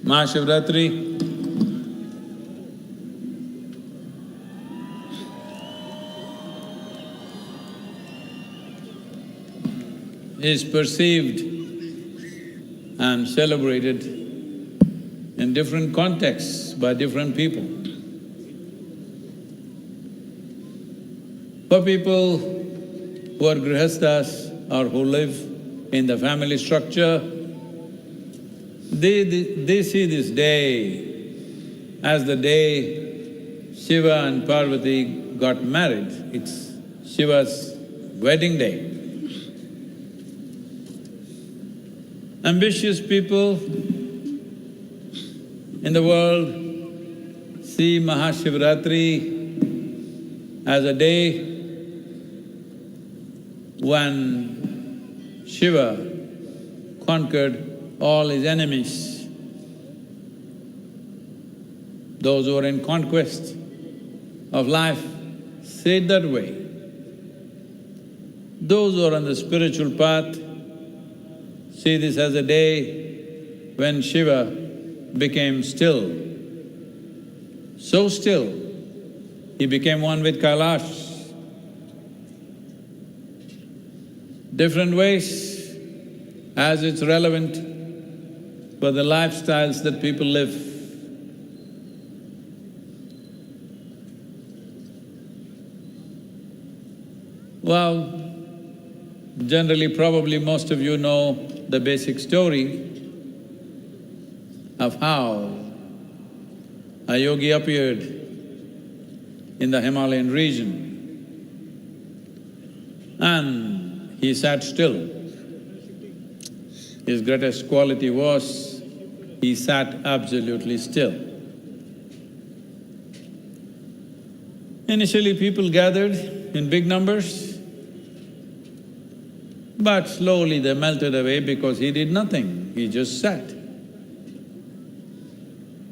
Mahashivratri is perceived and celebrated in different contexts by different people. For people who are grihasthas or who live in the family structure, they see this day as the day Shiva and Parvati got married. It's Shiva's wedding day. Ambitious people in the world see Mahashivratri as a day when Shiva conquered all his enemies. Those who are in conquest of life see it that way. Those who are on the spiritual path see this as a day when Shiva became still. So still, he became one with Kailash. Different ways as it's relevant for the lifestyles that people live. Well, generally probably most of you know the basic story of how a yogi appeared in the Himalayan region and he sat still. His greatest quality was he sat absolutely still. Initially people gathered in big numbers, but slowly they melted away because he did nothing, he just sat.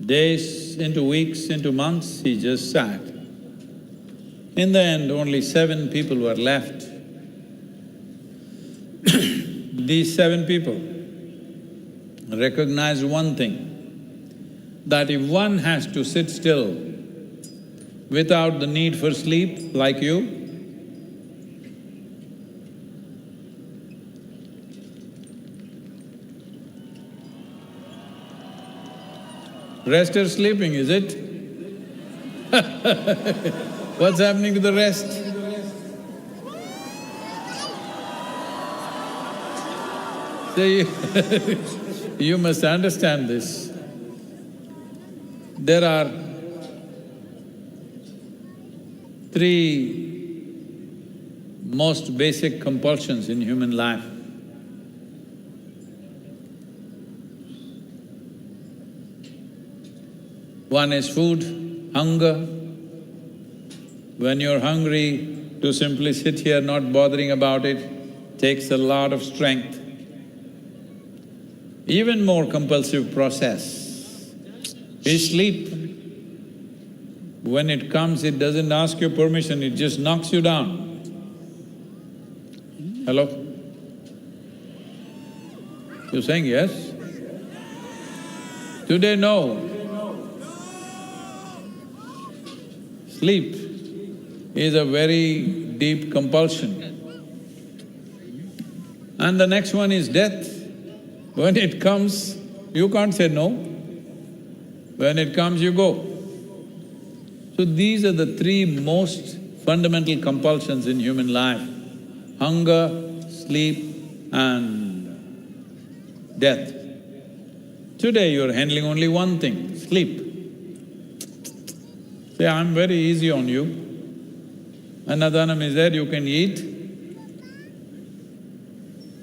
Days into weeks, into months, he just sat. In the end, only 7 people were left. These 7 people recognized one thing, that if one has to sit still without the need for sleep like you, rest or sleeping, is it? What's happening to the rest? See, you must understand this. There are 3 most basic compulsions in human life. One is food, hunger. When you're hungry, to simply sit here not bothering about it takes a lot of strength. Even more compulsive process is sleep. When it comes, it doesn't ask your permission, it just knocks you down. Hello? You're saying yes? Today, no. Sleep is a very deep compulsion. And the next one is death. When it comes, you can't say no. When it comes, you go. So these are the 3 most fundamental compulsions in human life: hunger, sleep and death. Today you're handling only one thing, sleep. Say, I'm very easy on you. Annadanam is there, you can eat.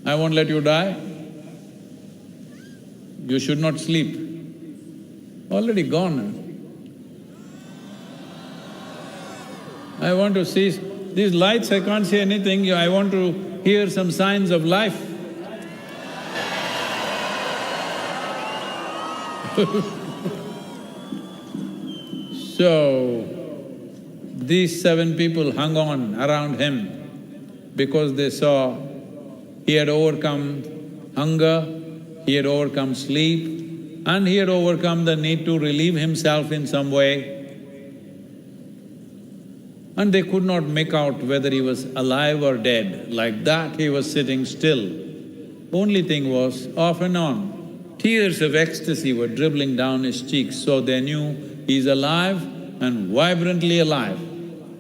I won't let you die. You should not sleep. Already gone. I want to see… these lights, I can't see anything, I want to hear some signs of life. So, these 7 people hung on around him because they saw he had overcome hunger, he had overcome sleep, and he had overcome the need to relieve himself in some way. And they could not make out whether he was alive or dead. Like that, he was sitting still. Only thing was, off and on, tears of ecstasy were dribbling down his cheeks, so they knew he's alive and vibrantly alive,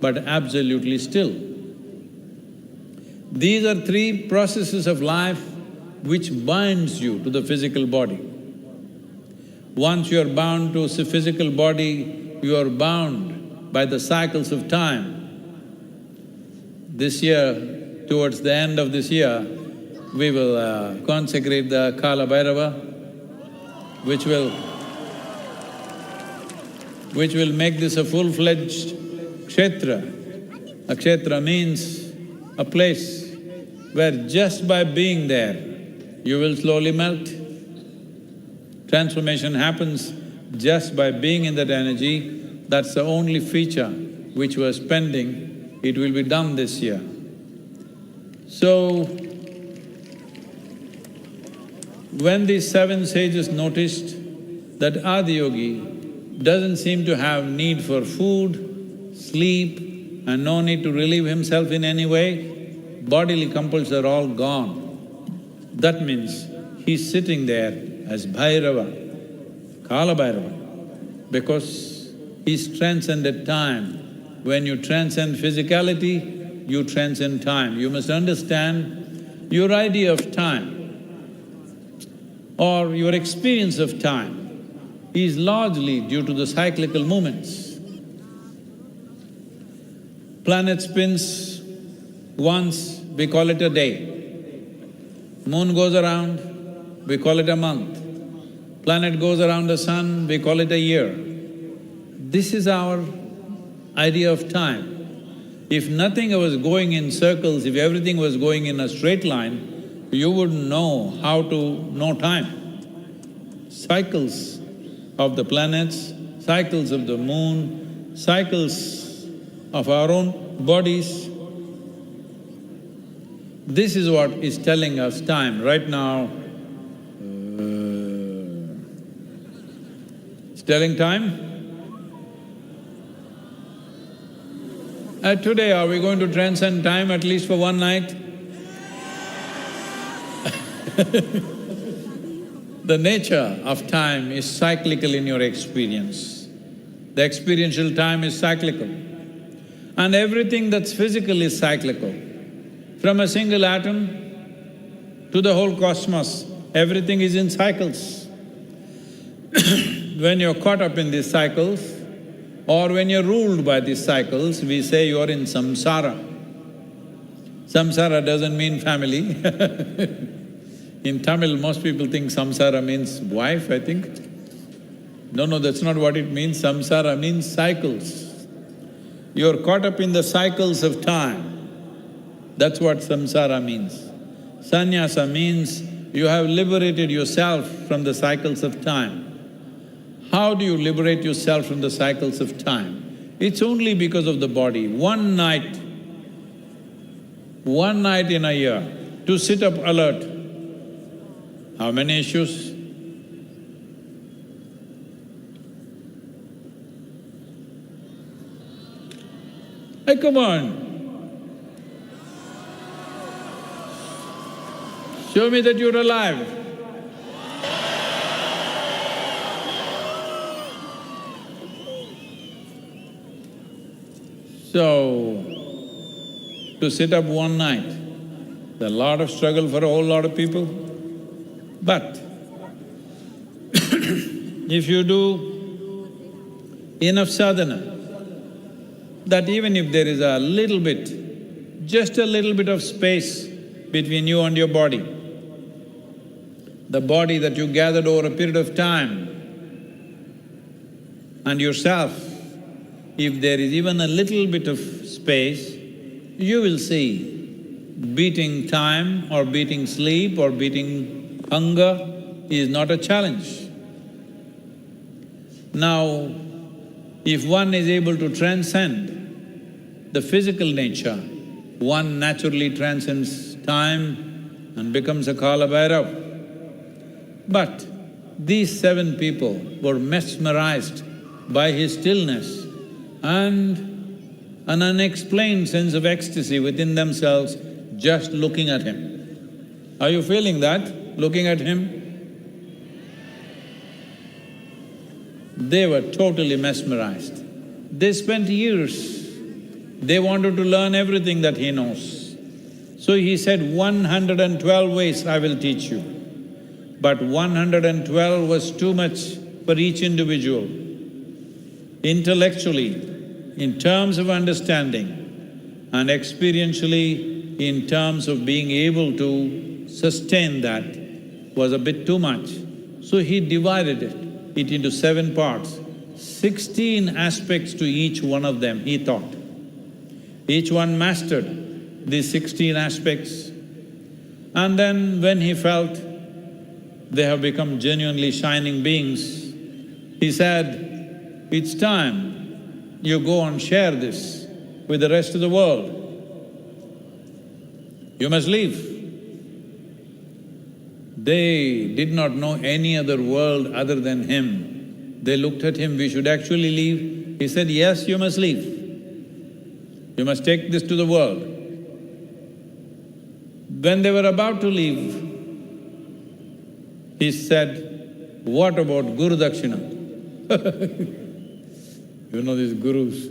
but absolutely still. These are three processes of life which binds you to the physical body. Once you are bound to a physical body, you are bound by the cycles of time. This year, towards the end of this year, we will consecrate the Kala Bhairava, which will make this a full-fledged kshetra. A kshetra means a place where just by being there, you will slowly melt. Transformation happens just by being in that energy. That's the only feature which was pending. It will be done this year. So, when these seven sages noticed that Adiyogi doesn't seem to have need for food, sleep, and no need to relieve himself in any way, bodily compulsions are all gone. That means he's sitting there as Bhairava, Kala Bhairava, because he's transcended time. When you transcend physicality, you transcend time. You must understand your idea of time or your experience of time is largely due to the cyclical movements. Planet spins once, we call it a day. Moon goes around, we call it a month. Planet goes around the sun, we call it a year. This is our idea of time. If nothing was going in circles, if everything was going in a straight line, you wouldn't know how to know time. Cycles of the planets, cycles of the moon, cycles of our own bodies. This is what is telling us time. Right now, it's telling time. Today, are we going to transcend time at least for one night? The nature of time is cyclical in your experience. The experiential time is cyclical. And everything that's physical is cyclical. From a single atom to the whole cosmos, everything is in cycles. When you're caught up in these cycles, or when you're ruled by these cycles, we say you're in samsara. Samsara doesn't mean family. In Tamil, most people think samsara means wife, I think. No, that's not what it means. Samsara means cycles. You're caught up in the cycles of time. That's what samsara means. Sannyasa means you have liberated yourself from the cycles of time. How do you liberate yourself from the cycles of time? It's only because of the body. One night in a year, to sit up alert. How many issues? Hey, come on. Show me that you're alive. So, to sit up one night, there's a lot of struggle for a whole lot of people. But if you do enough sadhana, that even if there is a little bit, just a little bit of space between you and your body, the body that you gathered over a period of time, and yourself, if there is even a little bit of space, you will see beating time or beating sleep or beating hunger is not a challenge. Now, if one is able to transcend the physical nature, one naturally transcends time and becomes a Kala Bhairava. But these 7 people were mesmerized by his stillness and an unexplained sense of ecstasy within themselves just looking at him. Are you feeling that, looking at him? They were totally mesmerized. They spent years, they wanted to learn everything that he knows. So he said, 112 ways I will teach you. But 112 was too much for each individual. Intellectually, in terms of understanding, and experientially, in terms of being able to sustain that, was a bit too much. So he divided it into 7 parts, 16 aspects to each one of them, he taught. Each one mastered these 16 aspects. And then when he felt they have become genuinely shining beings, he said, it's time you go and share this with the rest of the world. You must leave. They did not know any other world other than him. They looked at him, we should actually leave. He said, yes, you must leave. You must take this to the world. When they were about to leave, he said, what about Guru Dakshina? You know these gurus.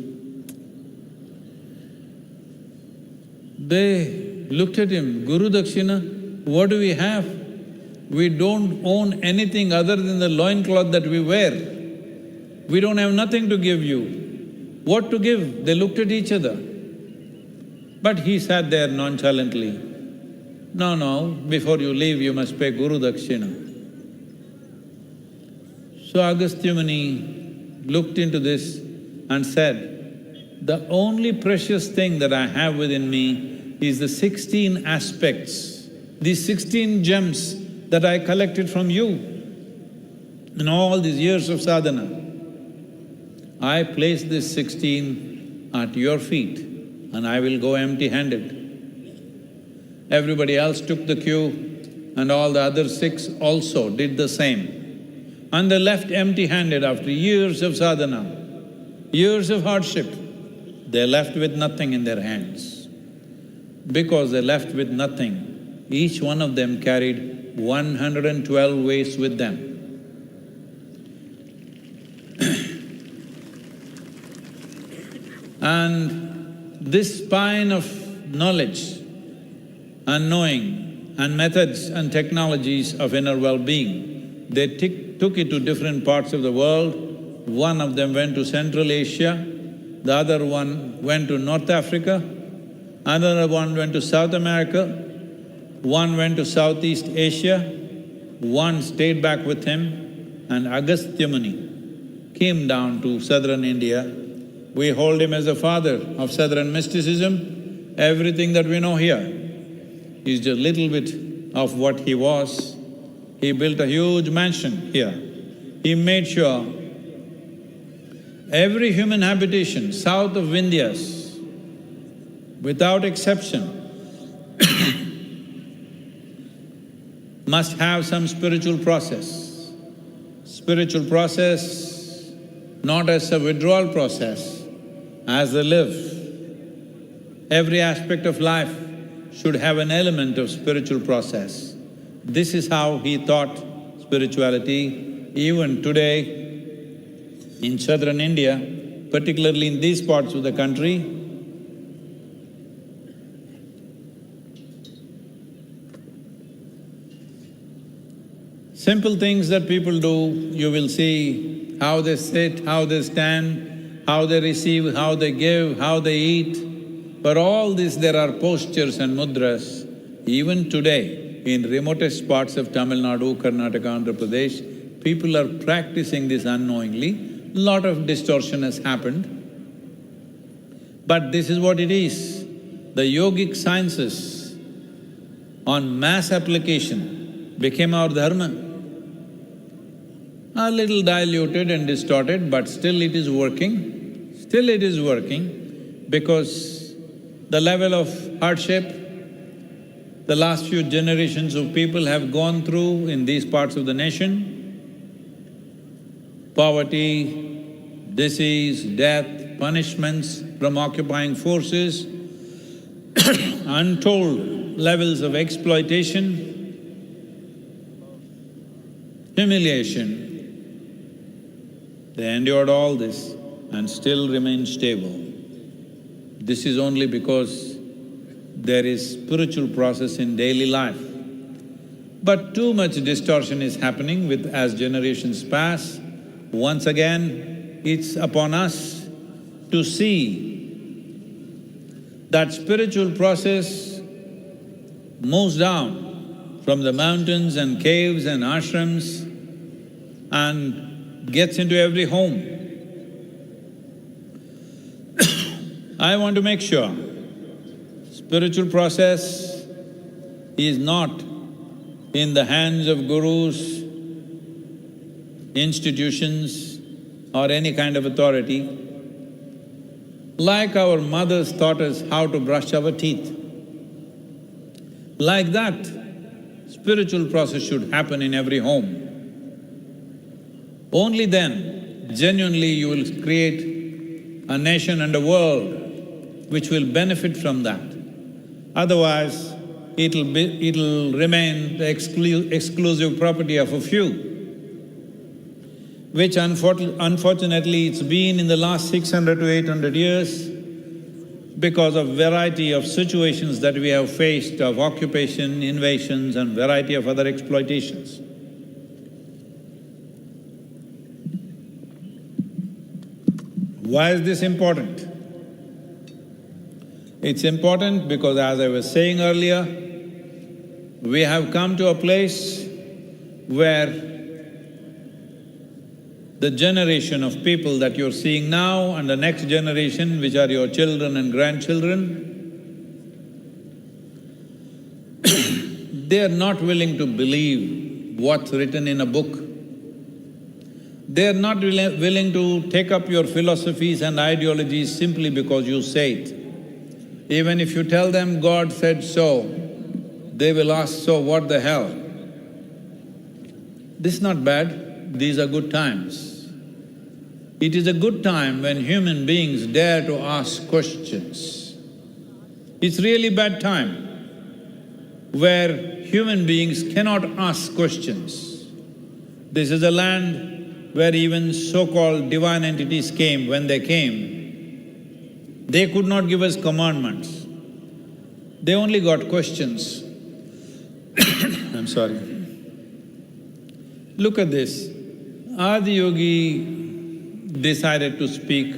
They looked at him, Guru Dakshina, what do we have? We don't own anything other than the loincloth that we wear. We don't have nothing to give you. What to give? They looked at each other. But he sat there nonchalantly. No, before you leave you must pay Guru Dakshina. So Agastya Muni looked into this and said, the only precious thing that I have within me is the 16 aspects, these 16 gems that I collected from you in all these years of sadhana. I place this 16 at your feet and I will go empty-handed. Everybody else took the cue and all the other 6 also did the same. And they left empty-handed after years of sadhana, years of hardship. They left with nothing in their hands. Because they left with nothing, each one of them carried 112 ways with them. And this spine of knowledge and knowing and methods and technologies of inner well-being, they took it to different parts of the world. One of them went to Central Asia, the other one went to North Africa, another one went to South America, one went to Southeast Asia, one stayed back with him, and Agastya Muni came down to southern India. We hold him as the father of southern mysticism. Everything that we know here is just a little bit of what he was. He built a huge mansion here. He made sure every human habitation south of Vindhyas, without exception, must have some spiritual process. Spiritual process not as a withdrawal process, as they live. Every aspect of life should have an element of spiritual process. This is how he taught spirituality. Even today, in southern India, particularly in these parts of the country, simple things that people do, you will see how they sit, how they stand, how they receive, how they give, how they eat. For all this there are postures and mudras. Even today, in remotest parts of Tamil Nadu, Karnataka, Andhra Pradesh, people are practicing this unknowingly. Lot of distortion has happened. But this is what it is. The yogic sciences on mass application became our dharma. A little diluted and distorted, but still it is working. Still it is working because the level of hardship the last few generations of people have gone through in these parts of the nation poverty, disease, death, punishments from occupying forces, untold levels of exploitation, humiliation. They endured all this and still remained stable. This is only because there is spiritual process in daily life. But too much distortion is happening as generations pass. Once again, it's upon us to see that spiritual process moves down from the mountains and caves and ashrams and gets into every home. I want to make sure spiritual process is not in the hands of gurus, institutions or any kind of authority. Like our mothers taught us how to brush our teeth, like that, spiritual process should happen in every home. Only then, genuinely you will create a nation and a world which will benefit from that. Otherwise, it'll remain the exclusive property of a few, which unfortunately it's been in the last 600 to 800 years because of variety of situations that we have faced of occupation, invasions and variety of other exploitations. Why is this important? It's important because, as I was saying earlier, we have come to a place where the generation of people that you're seeing now and the next generation, which are your children and grandchildren, they are not willing to believe what's written in a book. They are not willing to take up your philosophies and ideologies simply because you say it. Even if you tell them God said so, they will ask, so what the hell? This is not bad, these are good times. It is a good time when human beings dare to ask questions. It's really bad time where human beings cannot ask questions. This is a land where even so-called divine entities came. When they came, they could not give us commandments. They only got questions. I'm sorry. Look at this. Adiyogi decided to speak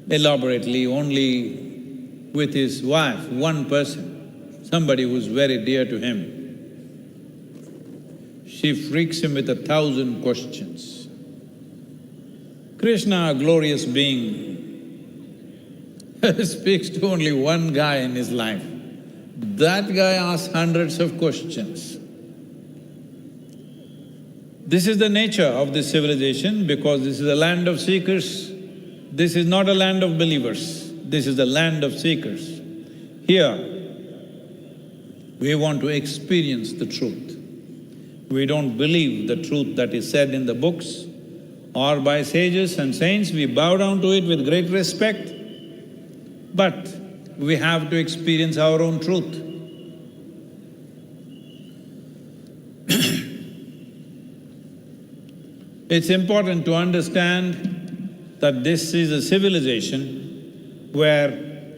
elaborately only with his wife, one person, somebody who's very dear to him. She freaks him with 1,000 questions. Krishna, a glorious being, speaks to only one guy in his life. That guy asks hundreds of questions. This is the nature of this civilization because this is a land of seekers. This is not a land of believers, this is a land of seekers. Here, we want to experience the truth. We don't believe the truth that is said in the books or by sages and saints. We bow down to it with great respect, but we have to experience our own truth. It's important to understand that this is a civilization where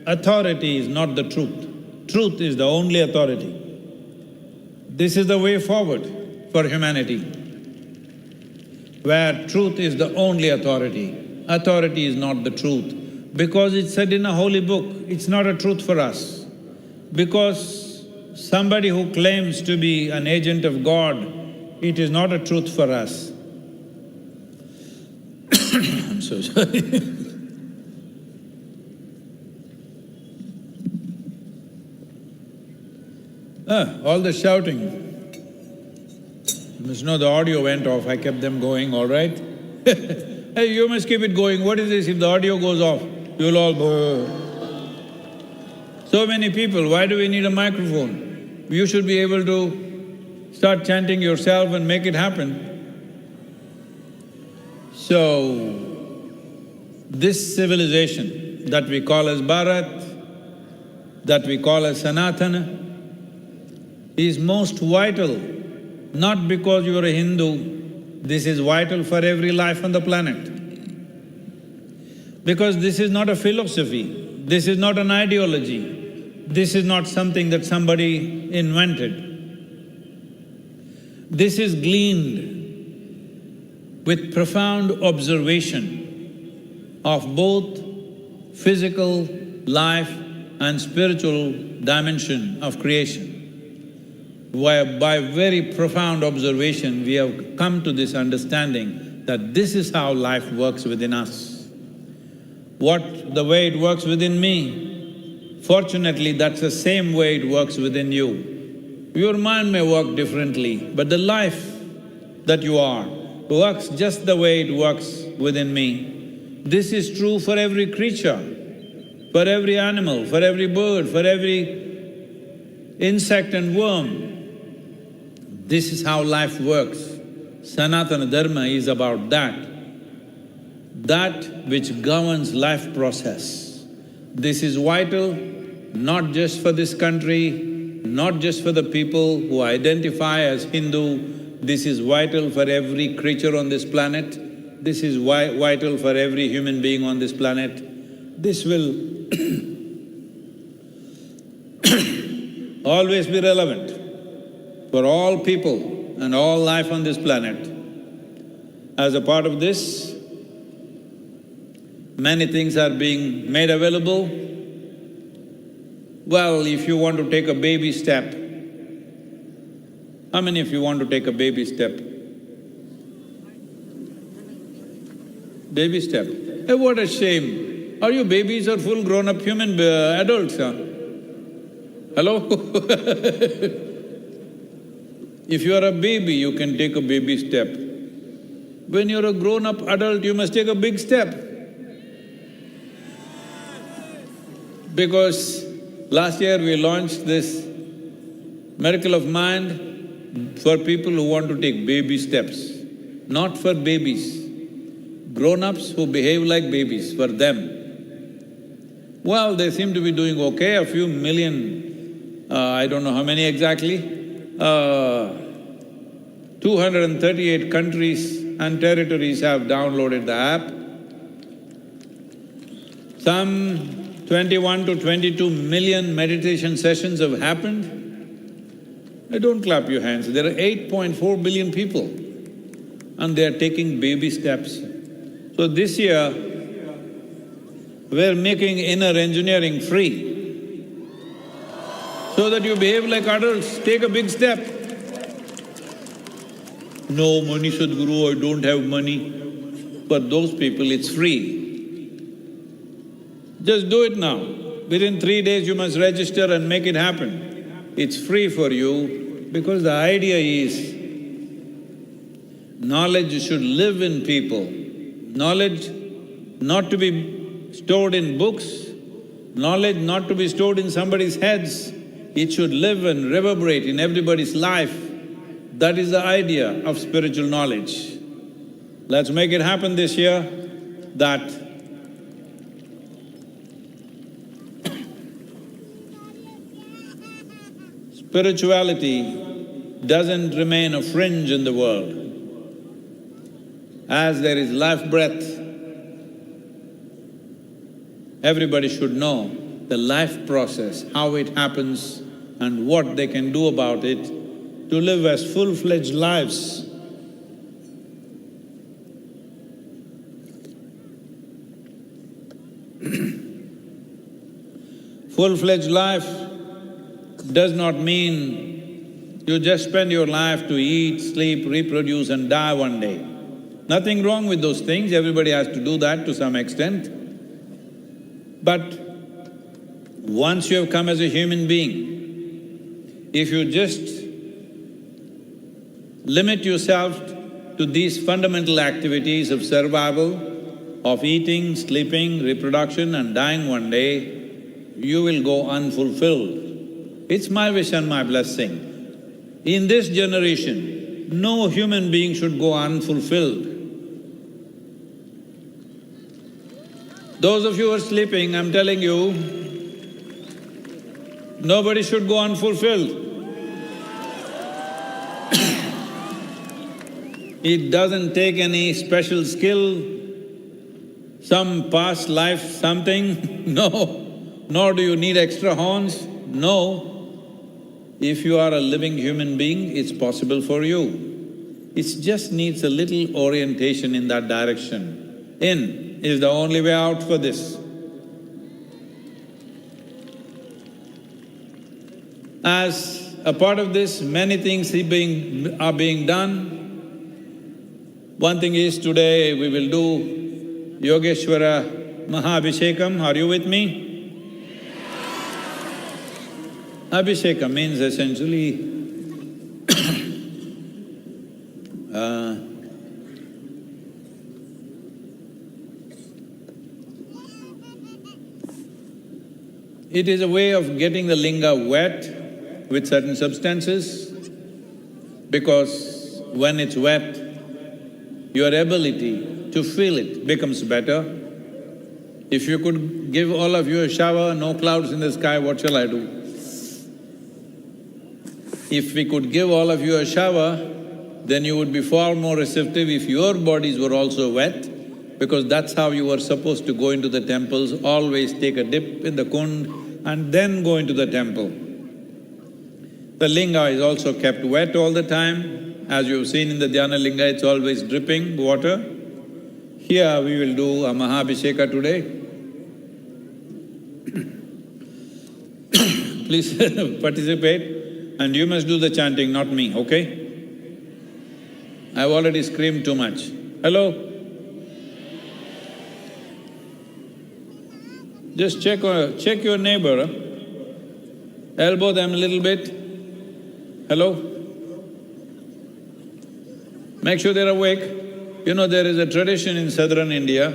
authority is not the truth. Truth is the only authority. This is the way forward for humanity, where truth is the only authority. Authority is not the truth. Because it's said in a holy book, it's not a truth for us. Because somebody who claims to be an agent of God, it is not a truth for us. I'm so sorry. All the shouting. You must know the audio went off, I kept them going, all right? Hey, you must keep it going. What is this? If the audio goes off, you'll all go. So many people, why do we need a microphone? You should be able to start chanting yourself and make it happen. So, this civilization that we call as Bharat, that we call as Sanatana, is most vital, not because you are a Hindu, this is vital for every life on the planet. Because this is not a philosophy, this is not an ideology, this is not something that somebody invented. This is gleaned with profound observation of both physical life and spiritual dimension of creation. By very profound observation, we have come to this understanding that this is how life works within us. The way it works within me, fortunately that's the same way it works within you. Your mind may work differently, but the life that you are works just the way it works within me. This is true for every creature, for every animal, for every bird, for every insect and worm. This is how life works. Sanatana Dharma is about that which governs life process. This is vital not just for this country, not just for the people who identify as Hindu, this is vital for every creature on this planet, this is vital for every human being on this planet. This will always be relevant for all people and all life on this planet. As a part of this, many things are being made available. Well, if you want to take a baby step, how many of you want to take a baby step? Baby step. Hey, what a shame. Are you babies or full grown-up human adults, huh? Hello? If you are a baby, you can take a baby step. When you're a grown-up adult, you must take a big step. Because last year we launched this Miracle of Mind for people who want to take baby steps, not for babies. Grown-ups who behave like babies, for them. Well, they seem to be doing okay, a few million, I don't know how many exactly, 238 countries and territories have downloaded the app. Some 21 to 22 million meditation sessions have happened. Don't clap your hands, there are 8.4 billion people and they are taking baby steps. So this year, we're making inner engineering free so that you behave like adults, take a big step. No money, Sadhguru, I don't have money. For those people, it's free. Just do it now. Within 3 days, you must register and make it happen. It's free for you because the idea is knowledge should live in people. Knowledge not to be stored in books, knowledge not to be stored in somebody's heads, it should live and reverberate in everybody's life. That is the idea of spiritual knowledge. Let's make it happen this year, that spirituality doesn't remain a fringe in the world. As there is life breath, everybody should know the life process, how it happens and what they can do about it to live as full-fledged lives. Full-fledged life does not mean you just spend your life to eat, sleep, reproduce and die one day. Nothing wrong with those things, everybody has to do that to some extent. But once you have come as a human being, if you just limit yourself to these fundamental activities of survival, of eating, sleeping, reproduction and dying one day, you will go unfulfilled. It's my wish and my blessing. In this generation, no human being should go unfulfilled. Those of you who are sleeping, I'm telling you, nobody should go unfulfilled. It doesn't take any special skill, some past life something, no. Nor do you need extra horns, no. If you are a living human being, it's possible for you. It just needs a little orientation in that direction. In is the only way out for this. As a part of this, many things are being done. One thing is, today we will do Yogeshwara Mahabhishekam. Are you with me? Abhishekam means essentially it is a way of getting the linga wet with certain substances, because when it's wet, your ability to feel it becomes better. If you could give all of you a shower, no clouds in the sky, what shall I do? If we could give all of you a shower, then you would be far more receptive if your bodies were also wet, because that's how you were supposed to go into the temples, always take a dip in the kund and then go into the temple. The linga is also kept wet all the time. As you've seen in the Dhyana linga, it's always dripping water. Here we will do a Mahabhisheka today. Please participate. And you must do the chanting, not me, okay? I've already screamed too much. Hello? Just check your neighbor, elbow them a little bit. Hello? Make sure they're awake. You know, there is a tradition in southern India.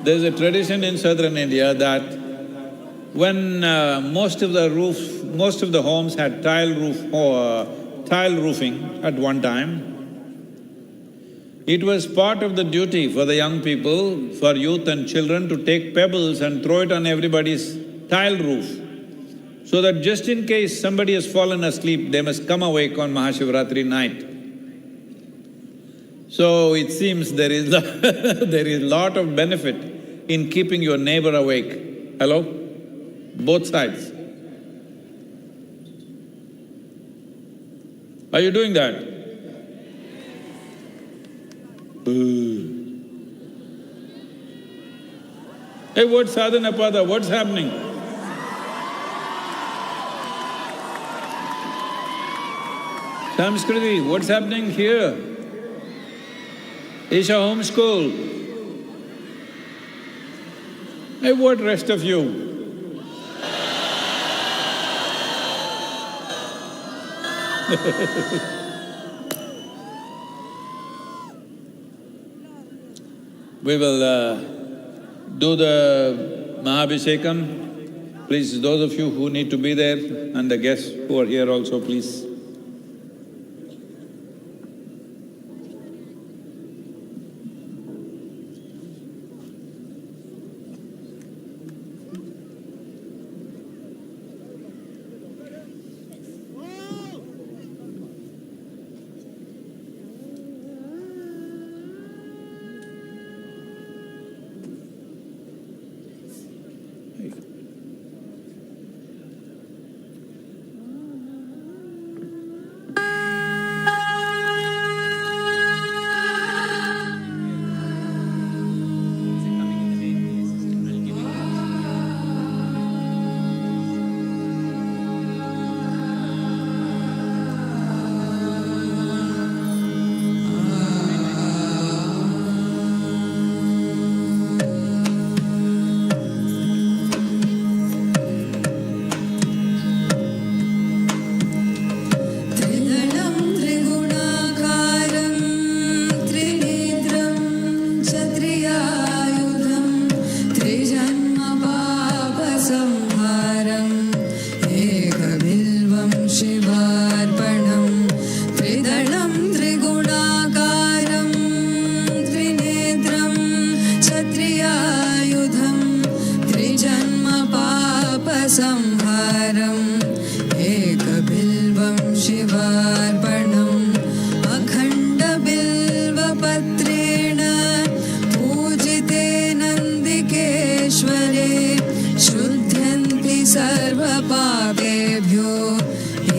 There's a tradition in southern India that when most of the homes had tile roofing at one time, it was part of the duty for the young people, for youth and children, to take pebbles and throw it on everybody's tile roof, so that just in case somebody has fallen asleep, they must come awake on Mahashivratri night. So it seems there is there is lot of benefit in keeping your neighbor awake. Hello? Both sides. Are you doing that? Hey, what's sadhana pada? What's happening? Samskriti, what's happening here? Isha homeschool. Hey, what rest of you? We will do the Mahabhishekam. Please, those of you who need to be there and the guests who are here also, please. एकबिल्वं शिवार्पणम् अखण्डबिल्वपत्रेण पूजिते नन्दिकेश्वरे शुध्यन्ति सर्वपापेभ्यो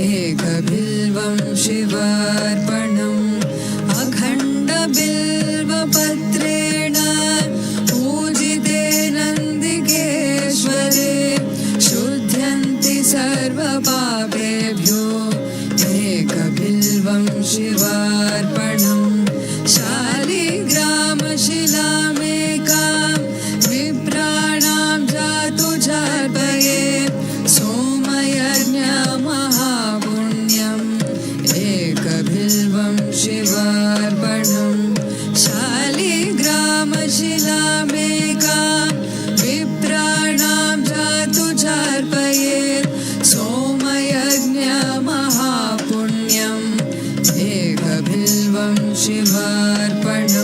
एकबिल्वं शिवार्पणम् अखण्डबिल्वपत्रेण पूजिते नन्दिकेश्वरे शुध्यन्ति सर्वपापेभ्यो एकबिल्वं शिवार्पणम् शालिग्रामशिलामेकां विप्राणां जातु जार्पये सोमयज्ञमहापुण्यम् एकबिल्वं शिवार्पणम् शालिग्रामशिलामेकां विप्राणां जातु जार्पये सोमयज्ञमहापुण्यम् एकबिल्वं शिवार्पणम्